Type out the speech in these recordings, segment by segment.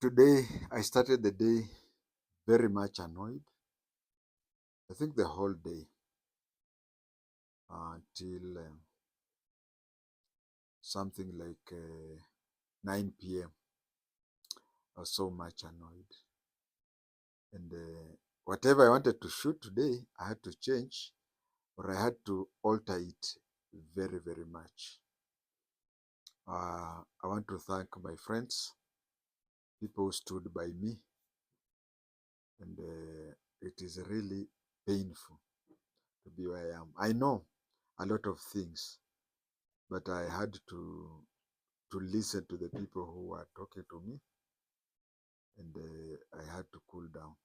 Today, I started the day very much annoyed. I think the whole day till something like 9 p.m. I was so much annoyed. And whatever I wanted to shoot today, I had to change or I had to alter it very, very much. I want to thank my friends, people who stood by me, and it is really painful to be where I am. I know a lot of things, but I had to listen to the people who were talking to me, and I had to cool down.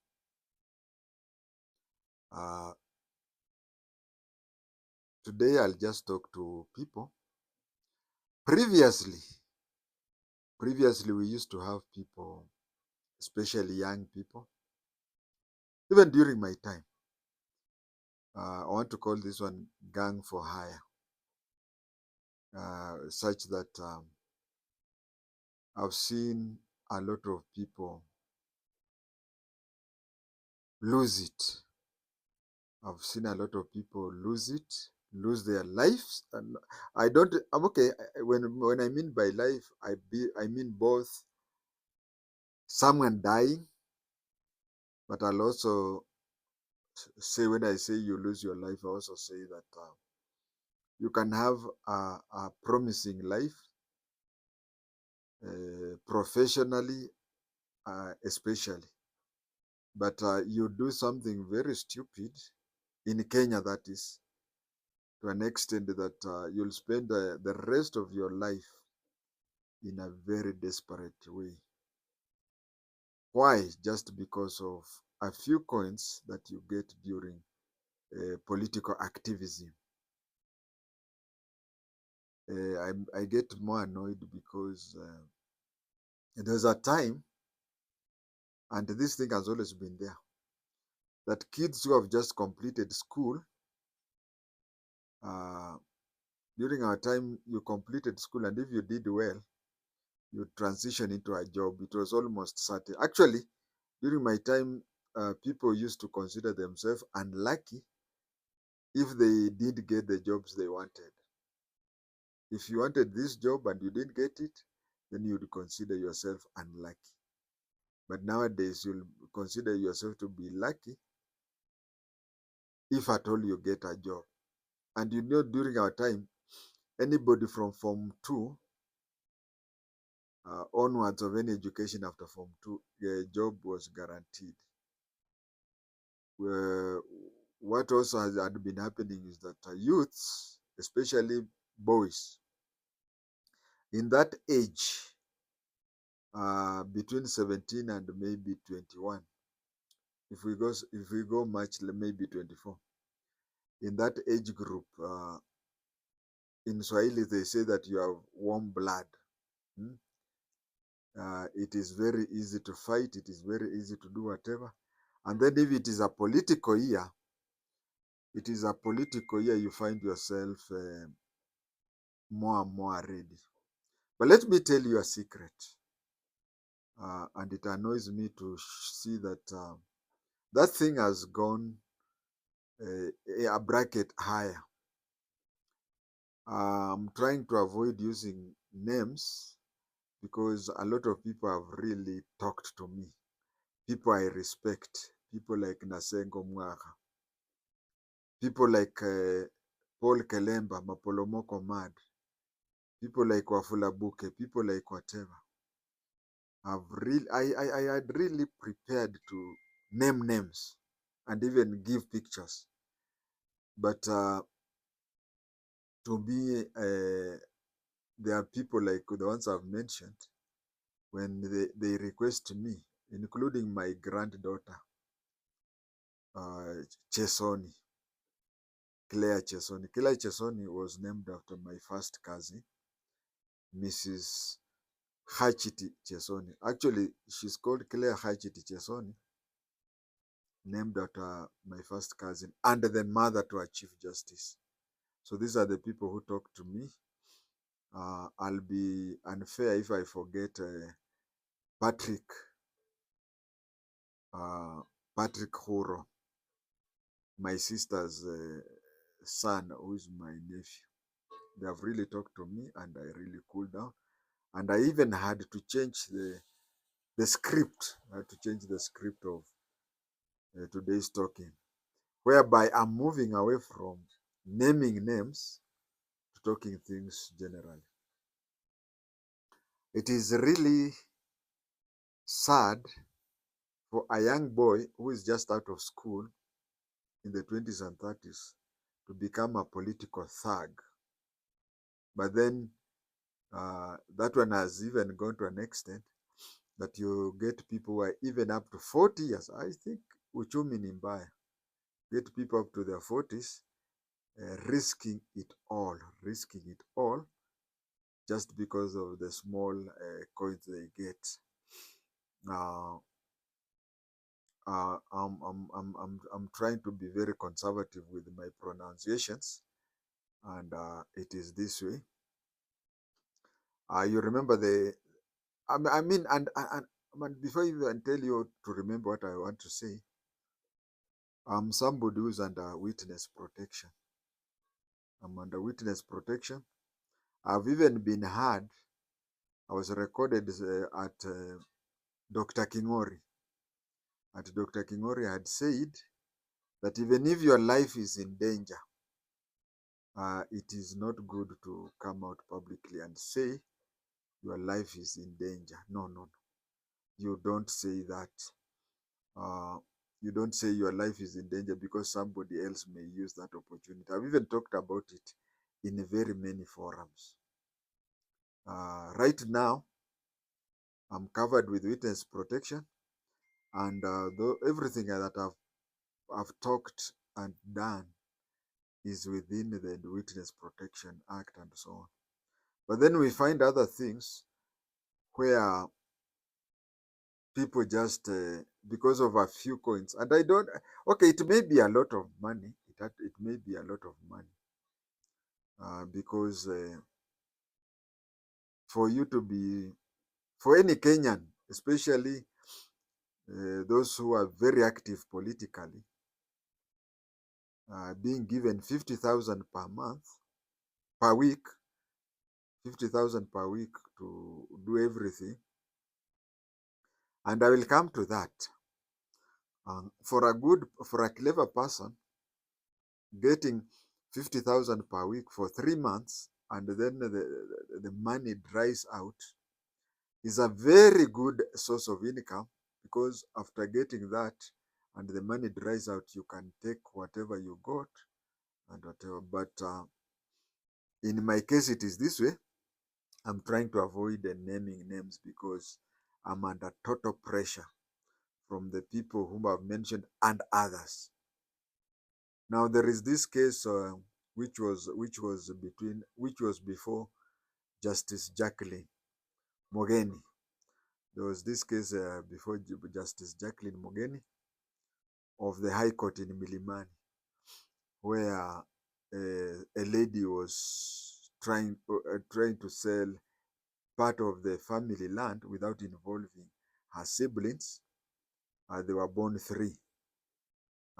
Uh, Today, I'll just talk to people. Previously, we used to have people, especially young people, even during my time. I want to call this one gang for hire, such that I've seen a lot of people lose it. I've seen a lot of people lose it, lose their lives. And I don't. I'm okay. When I mean by life, I mean both someone dying, but I'll also say when I say you lose your life, I also say that you can have a promising life, professionally, especially, but you do something very stupid in Kenya, that is, to an extent that you'll spend the rest of your life in a very desperate way. Why? Just because of a few coins that you get during political activism. I get more annoyed because there's a time, and this thing has always been there, that kids who have just completed school, uh, during our time, you completed school, and if you did well, you transition into a job. It was almost certain. Actually, during my time, people used to consider themselves unlucky if they did get the jobs they wanted. If you wanted this job and you didn't get it, then you'd consider yourself unlucky. But nowadays, you'll consider yourself to be lucky if at all you get a job. And you know, during our time, anybody from Form 2 onwards of any education after Form 2, a job was guaranteed. What also had been happening is that youths, especially boys, in that age, between 17 and maybe 21, if we go much, maybe 24, in that age group, in Swahili they say that you have warm blood. Hmm? It is very easy to fight. It is very easy to do whatever. And then if it is a political year, you find yourself more and more ready. But let me tell you a secret. And it annoys me to see that that thing has gone a bracket higher. I'm trying to avoid using names because a lot of people have really talked to me. People I respect, people like Nasengo Mwaka, people like Paul Kelemba, Mapolomoko Mad, people like Wafula Buke, people like whatever. I had really prepared to name names and even give pictures. But to me, there are people like the ones I've mentioned, when they request me, including my granddaughter, Chesoni, Claire Chesoni. Claire Chesoni was named after my first cousin, Mrs. Hachiti Chesoni. Actually, she's called Claire Hachiti Chesoni, named after my first cousin and the mother to a Chief Justice. So these are the people who talk to me. I'll be unfair if I forget Patrick Patrick Huro, my sister's son, who is my nephew. They have really talked to me, and I really cooled down. And I even had to change the script. I had to change the script of today's talking, whereby I'm moving away from naming names to talking things generally. It is really sad for a young boy who is just out of school in the 20s and 30s to become a political thug. But then that one has even gone to an extent that you get people who are even up to 40 years. I think uchumi ni mbaya. Get people up to their 40s risking it all just because of the small coins they get. I'm trying to be very conservative with my pronunciations, and it is this way. You remember I mean, and before I even tell you to remember what I want to say, I'm somebody who's under witness protection. I'm under witness protection. I've even been heard. I was recorded at Dr. Kingori. At Dr. Kingori had said that even if your life is in danger, it is not good to come out publicly and say your life is in danger. No, no, no. You don't say that. You don't say your life is in danger because somebody else may use that opportunity. I've even talked about it in very many forums. Right now, I'm covered with witness protection, and everything that I've talked and done is within the Witness Protection Act and so on. But then we find other things where people just, because of a few coins, and I don't, okay, it may be a lot of money. It may be a lot of money because for you to be, for any Kenyan, especially those who are very active politically, being given 50,000 per month, per week, 50,000 per week to do everything. And I will come to that. For a clever person, getting 50,000 per week for 3 months, and then the money dries out, is a very good source of income, because after getting that and the money dries out, you can take whatever you got and whatever. But in my case, it is this way. I'm trying to avoid naming names because I'm under total pressure from the people whom I've mentioned and others. Now there is this case which was before Justice Jacqueline Mogeni. There was this case before Justice Jacqueline Mogeni of the High Court in Milimani, where a lady was trying to sell part of the family land without involving her siblings. They were born 3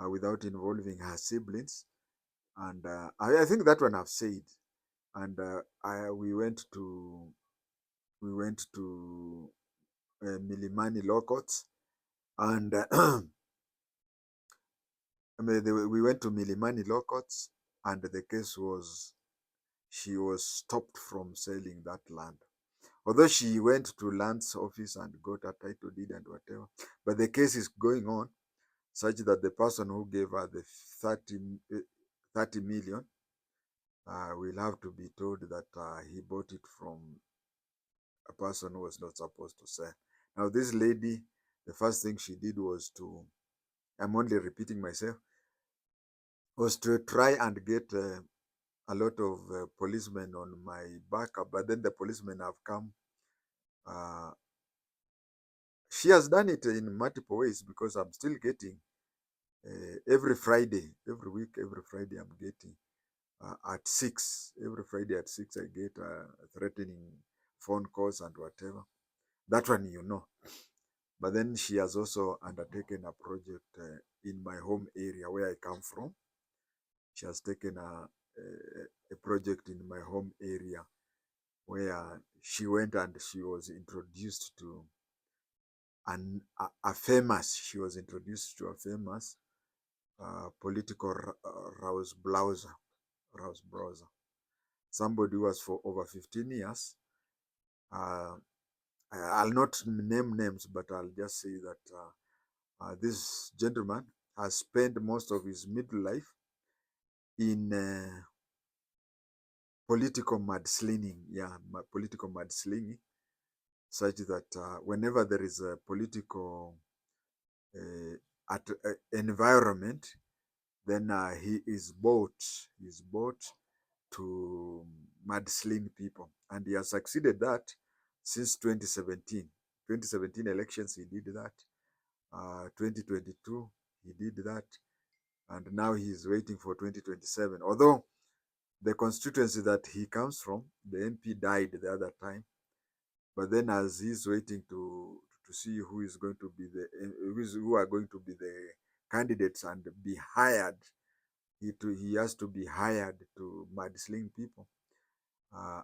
without involving her siblings, and I think that one I've said. And we went to Milimani Law Courts, and we went to Milimani Law Courts, and the case was she was stopped from selling that land. Although she went to land's office and got a title deed and whatever, but the case is going on such that the person who gave her the 30 million will have to be told that he bought it from a person who was not supposed to sell. Now, this lady, the first thing she did was to, I'm only repeating myself, was to try and get a lot of policemen on my back, but then the policemen have come. She has done it in multiple ways, because I'm still getting every Friday, every week, every Friday I'm getting at 6. Every Friday at 6 I get threatening phone calls and whatever. That one, you know. But then she has also undertaken a project in my home area where I come from. She has taken a project in my home area where she went and she was introduced to a famous, she was introduced to a famous political rouse browser, somebody who was for over 15 years. Uh, I'll not name names, but I'll just say that this gentleman has spent most of his middle life in political mudslinging, political mudslinging, such that whenever there is a political environment, then he's bought to mudsling people, and he has succeeded that since 2017. 2017 elections, he did that. 2022, he did that, and now he's waiting for 2027. Although the constituency that he comes from, the MP died the other time, but then as he's waiting to see who is going to be who are going to be the candidates and be hired, he has to be hired to mudsling people.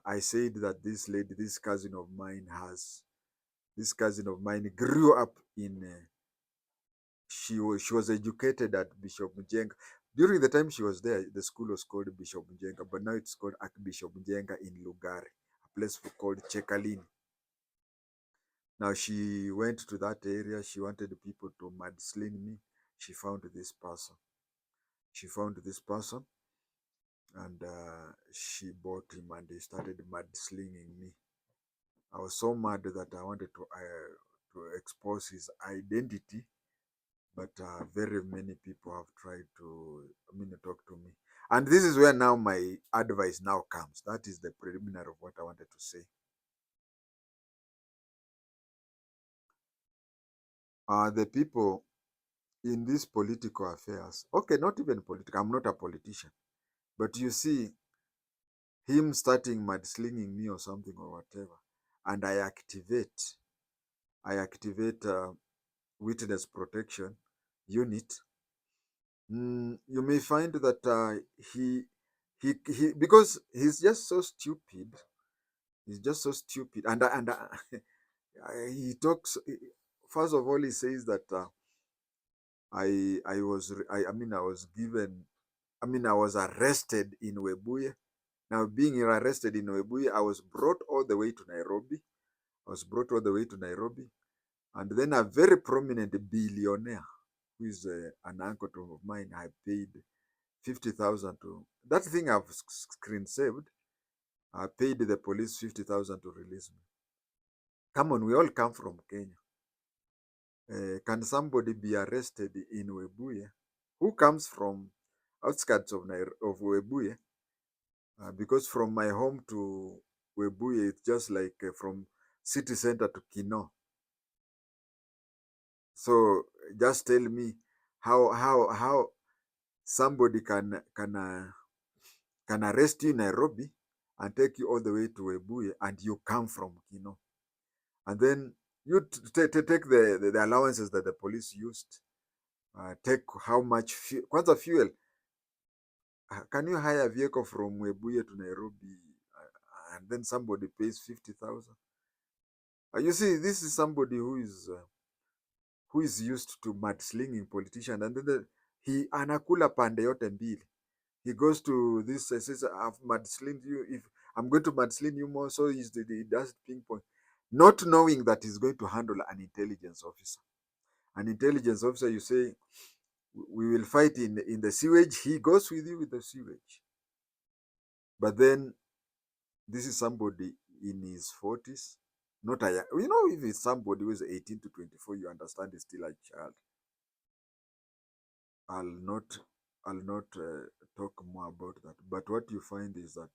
I said that this cousin of mine grew up in. She was educated at Bishop Mujenga. During the time she was there, the school was called Bishop Mujenga, but now it's called Archbishop Mujenga in Lugari, a place called Chekalini. Now she went to that area. She wanted people to mudsling me. She found this person. And she bought him, and he started mudslinging me. I was so mad that I wanted to expose his identity, but very many people have tried to talk to me. And this is where now my advice now comes. That is the preliminary of what I wanted to say. The people in these political affairs, okay, not even political, I'm not a politician, but you see him starting mudslinging me or something or whatever, and I activate witness protection unit. You may find that he because he's just so stupid. He's just so stupid, and he talks. First of all, he says that I was given. I was arrested in Webuye. Now, being arrested in Webuye, I was brought all the way to Nairobi. And then a very prominent billionaire, who is an uncle of mine, I paid 50,000 to that thing. I've screen saved. I paid the police 50,000 to release me. Come on, we all come from Kenya. Can somebody be arrested in Webuye who comes from outskirts of Webuye? Because from my home to Webuye, it's just like from city center to Kino. So just tell me how somebody can arrest you in Nairobi and take you all the way to Webuye, and you come from Kino, and then you take the allowances that the police used. Take how much fuel. Can you hire a vehicle from Webuye to Nairobi, and then somebody pays 50,000? You see, this is somebody who is used to mudslinging politicians, and then he anakula pande yote mbili. He goes to this, says, I've mudslinged you. If I'm going to mudsling you more, so he does ping pong, not knowing that he's going to handle an intelligence officer. An intelligence officer, you say, we will fight in the sewage. He goes with you with the sewage. But then this is somebody in his 40s, not a, if it's somebody who is 18 to 24, you understand he's still a child. I'll not talk more about that. But what you find is that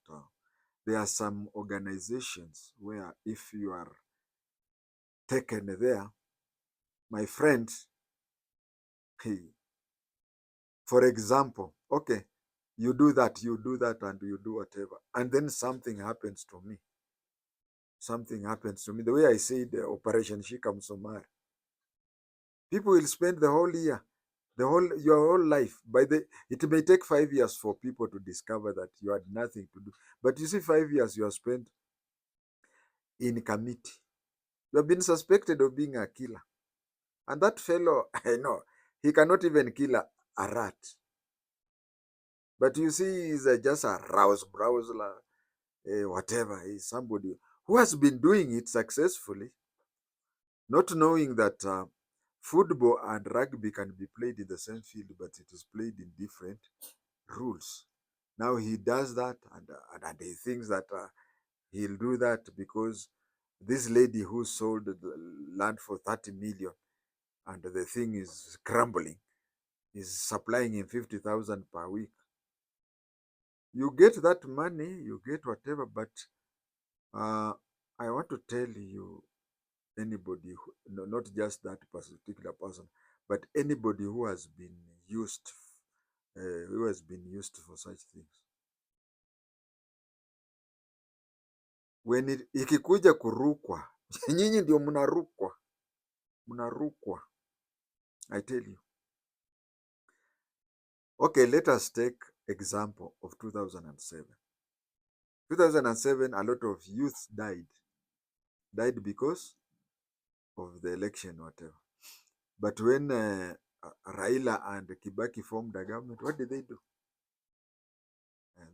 there are some organizations where if you are taken there, my friend, hey, for example, okay, you do that, and you do whatever, and then something happens to me. The way I say the Operation Shika Msomari, People will spend the whole year, your whole life. It may take 5 years for people to discover that you had nothing to do. But you see, 5 years you have spent in committee. You have been suspected of being a killer. And that fellow, I know, he cannot even kill a rat. But you see, he's just a rouse browser, whatever. He's somebody who has been doing it successfully, not knowing that football and rugby can be played in the same field, but it is played in different rules. Now he does that, and he thinks that he'll do that because this lady who sold the land for 30 million and the thing is crumbling, is supplying him 50,000 per week. You get that money, you get whatever, but I want to tell you, anybody, no, not just that particular person, but anybody used, who has been used for such things, ikikuja kurukwa, nyinyi ndio mnarukwa, I tell you. Okay, let us take example of 2007. 2007, a lot of youth died because of the election, whatever. But when Raila and Kibaki formed a government, what did they do?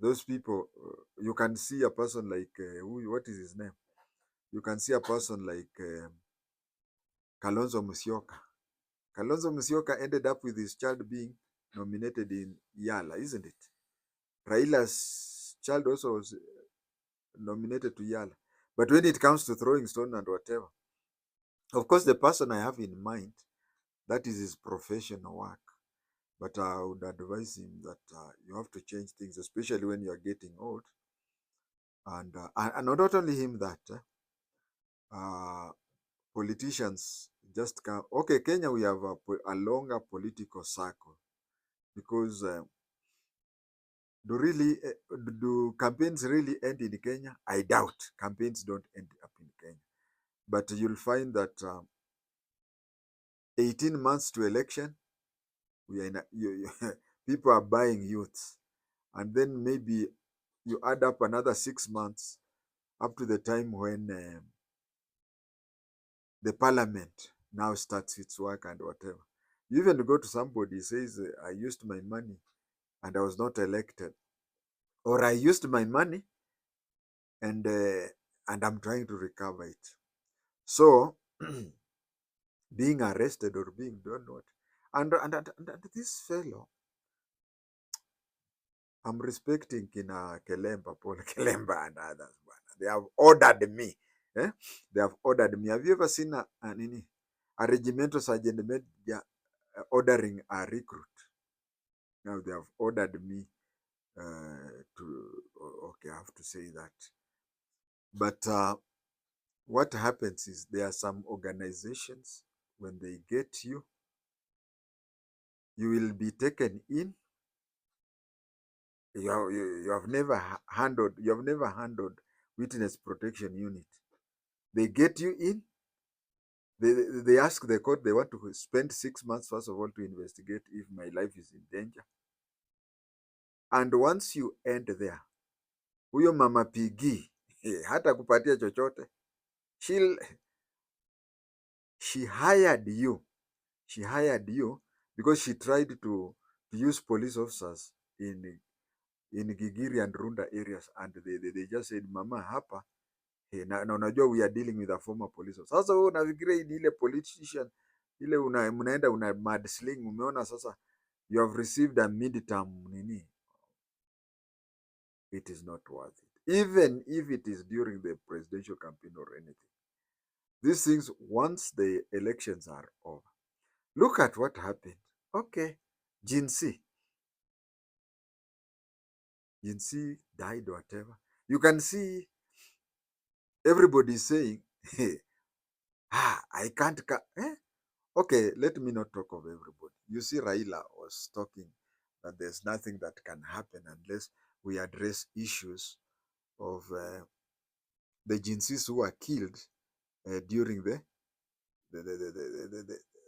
Those people, you can see a person like, what is his name? You can see a person like Kalonzo Musyoka. Kalonzo Musyoka ended up with his child being nominated in Yala, isn't it? Raila's child also was nominated to Yala. But when it comes to throwing stone and whatever, of course, the person I have in mind, that is his professional work. But I would advise him that you have to change things, especially when you are getting old. And not only him, that politicians just come. Okay, Kenya, we have a longer political cycle because do campaigns really end in Kenya? I doubt campaigns don't end up in Kenya. But you'll find that 18 months to election, we are people are buying youths. And then maybe you add up another 6 months up to the time when the parliament now starts its work and whatever. You even go to somebody says, I used my money and I was not elected. Or I used my money and I'm trying to recover it. So being arrested or being done what? And this fellow, I'm respecting Kina Kelemba, Paul Kelemba and others. They have ordered me. They have ordered me. Have you ever seen a regimental sergeant major ordering a recruit? Now they have ordered me okay, I have to say that. But what happens is there are some organizations, when they get you, you will be taken in. You have never handled witness protection unit. They get you in. They ask the court, they want to spend 6 months, first of all, to investigate if my life is in danger. And once you end there, huyo mama pigi hata kupatia chochote. She hired you because she tried to use police officers in Gigiri and Runda areas, and they just said, mama, hapa na unajua we are dealing with a former police officer. Sasa wewe unafikiria ile politician ile mnaenda una mad sling, umeona sasa you have received a midterm nini, it is not worth it, even if it is during the presidential campaign or anything. These things, once the elections are over, look at what happened. Okay, Jinsi died, whatever. You can see everybody saying, hey, I can't. Okay, let me not talk of everybody. You see, Raila was talking that there's nothing that can happen unless we address issues of the Jinsis who were killed during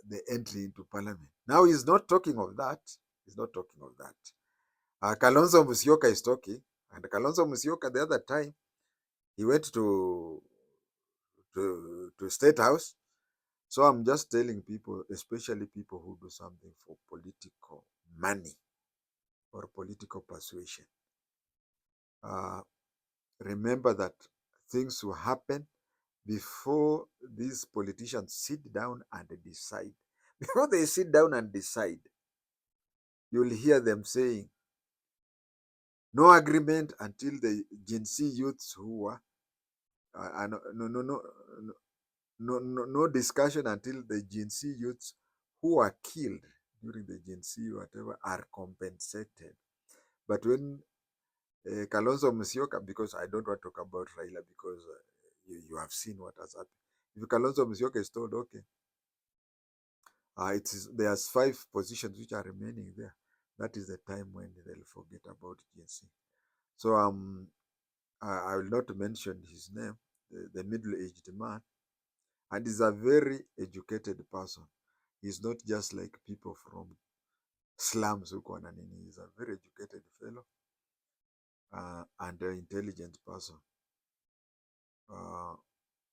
the entry into parliament. Now he's not talking of that. He's not talking of that. Kalonzo Musyoka is talking, and Kalonzo Musyoka the other time he went to State House. So I'm just telling people, especially people who do something for political money or political persuasion, remember that things will happen before these politicians sit down and decide. Before they sit down and decide, you'll hear them saying, no agreement until the Gen Z youths who were, no, no, no, no, no discussion until the Gen Z youths who were killed during the Gen Z whatever are compensated. But when Kalonzo Musyoka, because I don't want to talk about Raila because you have seen what has happened. If Kalonzo Musyoka is told, okay, there's 5 positions which are remaining there, that is the time when they'll forget about Gen Z. So I will not mention his name, the middle-aged man, and he's a very educated person. He's not just like people from slums huko na nini. He's a very educated fellow and an intelligent person.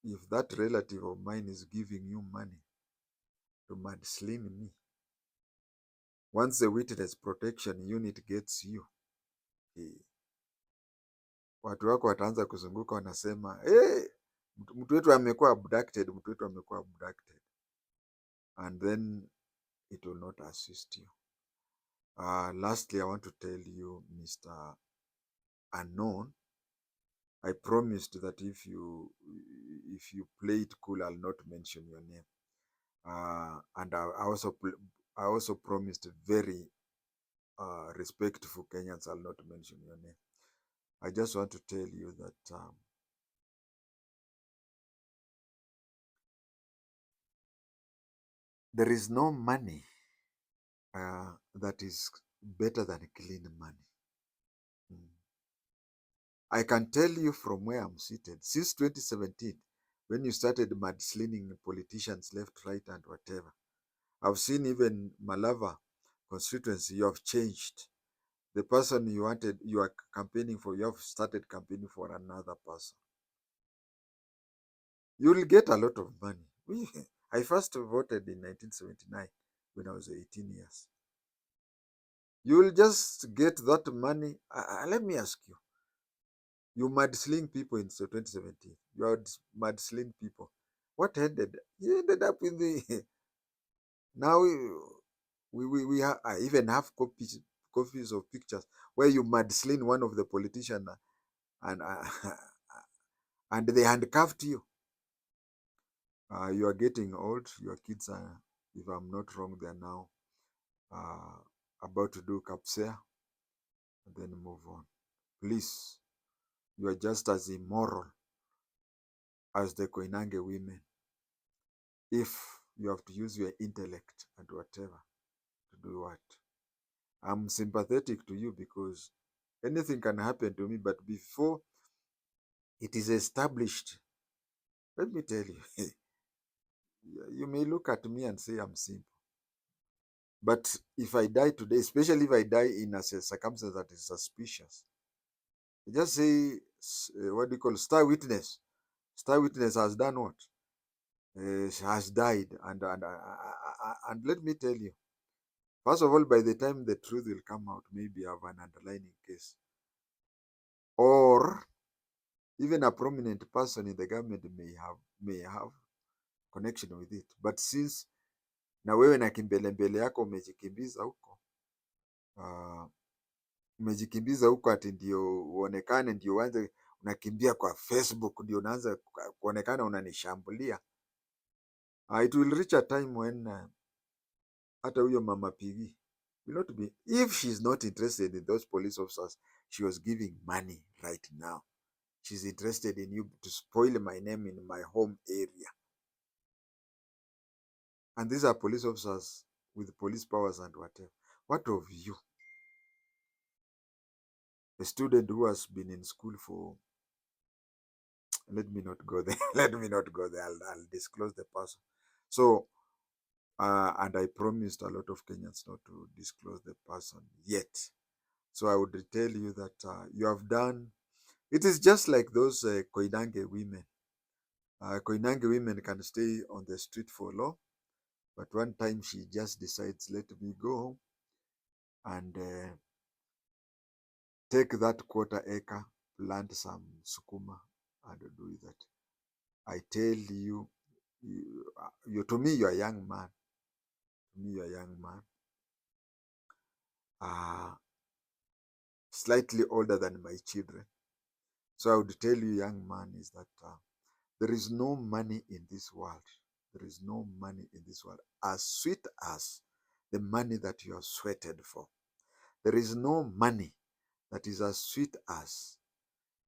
If that relative of mine is giving you money to mudsling me, once the witness protection unit gets you, watu wako wataanza kuzunguka wanasema, hey, mtu wetu amekuwa abducted, mtu wetu amekuwa abducted, and then it will not assist you. Lastly, I want to tell you, Mr. Unknown, I promised that if you play it cool, I'll not mention your name. And I also promised very respectful Kenyans, I'll not mention your name. I just want to tell you that there is no money that is better than clean money. I can tell you from where I'm seated, since 2017, when you started mudslinging politicians left, right, and whatever, I've seen even Malava constituency, you have changed. The person you wanted, you are campaigning for, you have started campaigning for another person. You will get a lot of money. I first voted in 1979 when I was 18 years. You will just get that money. Let me ask you. You mudsling people in 2017. You had mudsling people. What ended? You ended up in the now I even have copies of pictures where you mudsling one of the politicians and and they handcuffed you. You are getting old. Your kids are, if I'm not wrong, they are now about to do capsea and then move on. Please, you are just as immoral as the Koinange women. If you have to use your intellect and whatever to do what? I'm sympathetic to you because anything can happen to me, but before it is established, let me tell you, you may look at me and say I'm simple. But if I die today, especially if I die in a circumstance that is suspicious, just say, what do you call, star witness. Star witness has done what? Has died. And let me tell you, first of all, by the time the truth will come out, maybe I have an underlying case. Or even a prominent person in the government may have connection with it. But since na wewe na kimbelembele yako umejikimbiza huko, umejikimbiza huko ati ndio uonekane, ndio uanze unakimbia kwa Facebook, ndio unaanza kuonekana unanishambulia. It will reach a time when hata huyo mama Pigi will not be, if she's not interested in those police officers she was giving money right now, she's interested in you to spoil my name in my home area. And these are police officers with police powers and whatever. What of you? A student who has been in school for, let me not go there. Let me not go there. I'll disclose the person. So And I promised a lot of Kenyans not to disclose the person yet. So I would tell you that you have done. It is just like those Koinange women. Koinange women can stay on the street for long, but one time she just decides, let me go home and take that quarter acre, plant some sukuma, and do that. I tell you, to me, you're a young man. To me, you're a young man. Slightly older than my children. So I would tell you, young man, is that there is no money in this world. There is no money in this world as sweet as the money that you have sweated for. There is no money that is as sweet as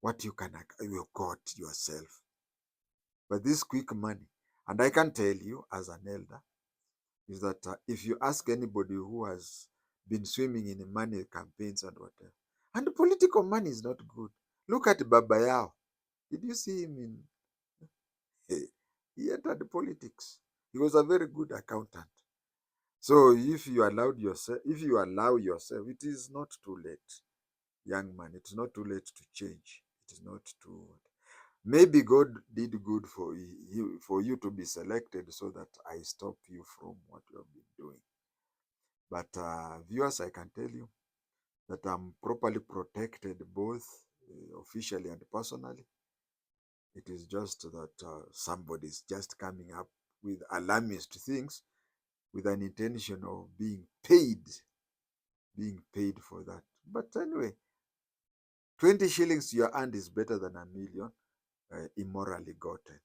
what you got yourself. But this quick money, and I can tell you as an elder, is that if you ask anybody who has been swimming in money campaigns and whatever, and political money is not good. Look at Baba Yao. Did you see him in? He entered politics. He was a very good accountant. So if you allow yourself, it is not too late, young man. It's not too late to change. It is not too. Maybe God did good for you to be selected so that I stop you from what you have been doing. But viewers, I can tell you that I'm properly protected both officially and personally. It is just that somebody is just coming up with alarmist things with an intention of being paid for that. But anyway, 20 shillings you earned is better than a million immorally gotten.